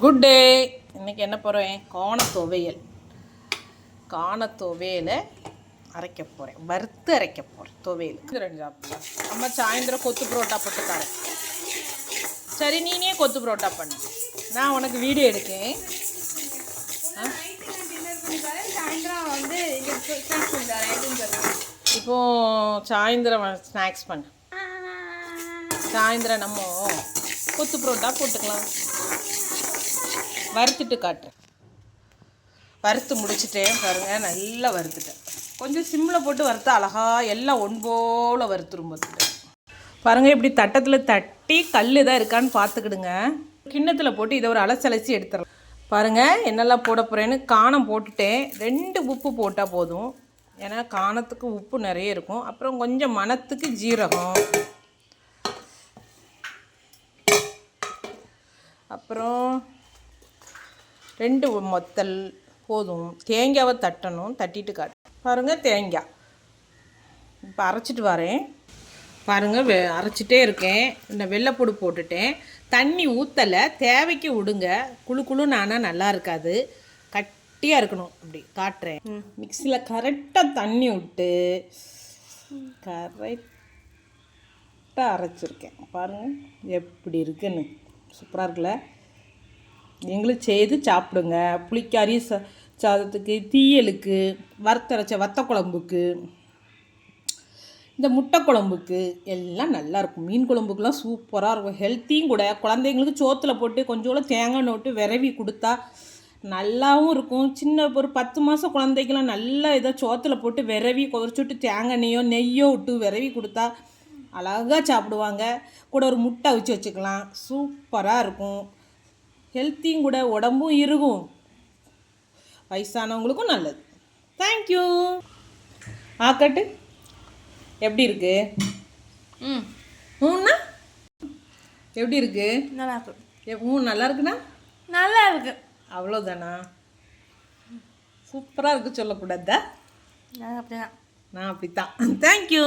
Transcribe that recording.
Good day. இன்றைக்கி என்ன போகிறேன்? காணத்துவையலை அரைக்க போகிறேன். வறுத்து அரைக்க போகிறேன் துவையல். 2 சாப்பிடலாம். அம்மா சாயந்தரம் கொத்து புரோட்டா போட்டு தரேன். சரி, நீனே கொத்து புரோட்டா பண்ணு, நான் உனக்கு வீடியோ எடுக்கேன். இப்போது சாயந்தரம் ஸ்நாக்ஸ் பண்ணு. சாயந்தரம் நம்ம கொத்து புரோட்டா போட்டுக்கலாம். வறுத்துட்டு காட்டுறேன். வறுத்து முடிச்சுட்டேன் பாருங்கள். நல்லா வறுத்துட்டேன். கொஞ்சம் சிம்மில் போட்டு வறுத்தா அழகாக எல்லாம் ஒன்போல் வறுத்துரும். பார்த்துட்டேன் பாருங்கள். இப்படி தட்டத்தில் தட்டி கல் தான் இருக்கான்னு பார்த்துக்கிடுங்க. கிண்ணத்தில் போட்டு இதை ஒரு அலசலசி எடுத்துடலாம். பாருங்கள் என்னெல்லாம் போட போகிறேன்னு. காணம் போட்டுட்டேன். 2 உப்பு போட்டால் போதும். ஏன்னா காணத்துக்கு உப்பு நிறைய இருக்கும். அப்புறம் கொஞ்சம் மணத்துக்கு ஜீரகம், அப்புறம் 2 மொத்தல் போதும். தேங்காவை தட்டணும். தட்டிட்டு காட்டு பாருங்கள். தேங்காய் இப்போ அரைச்சிட்டு வரேன். பாருங்கள், அரைச்சிட்டே இருக்கேன். இந்த வெள்ளைப்பூடு போட்டுட்டேன். தண்ணி ஊற்றலை, தேவைக்கு விடுங்க. குழுன்னு ஆனால் நல்லா இருக்காது, கட்டியாக இருக்கணும். அப்படி காட்டுறேன். மிக்சியில் கரெக்டாக தண்ணி விட்டு கரெக்டாக அரைச்சிருக்கேன். பாருங்கள் எப்படி இருக்குன்னு. சூப்பராக இருக்குல்ல? நீங்களும் செய்து சாப்பிடுங்க. புளிக்காரி சாதத்துக்கு, தீயலுக்கு, வறுத்தரைச்ச வத்த குழம்புக்கு, இந்த முட்டை குழம்புக்கு எல்லாம் நல்லாயிருக்கும். மீன் குழம்புக்கெலாம் சூப்பராக இருக்கும். ஹெல்த்தியும் கூட. குழந்தைங்களுக்கு சோத்தில் போட்டு கொஞ்சோண்டு தேங்காய் நோட்டு விரவி கொடுத்தா நல்லாவும் இருக்கும். சின்ன ஒரு 10 மாதம் குழந்தைக்கெலாம் நல்லா இதை சோத்தில் போட்டு விரவி கொதிச்சுட்டு தேங்காய் நெய்யோ விட்டு விரவி கொடுத்தா அழகாக சாப்பிடுவாங்க. கூட ஒரு முட்டை அவிச்சு வச்சுக்கலாம். சூப்பராக இருக்கும். ஹெல்த்தியும் கூட, உடம்பும் இருக்கும், வயசானவங்களுக்கும் நல்லது. தேங்க்யூ. ஆக்கட்டு எப்படி இருக்கு? ஊன்னா எப்படி இருக்கு? நல்லா இருக்கு. நல்லா இருக்குண்ணா? நல்லா இருக்கு. அவ்வளோதானா? சூப்பராக இருக்கு சொல்லக்கூடாதா? அப்படிதான். நான் அப்படித்தான். தேங்க்யூ.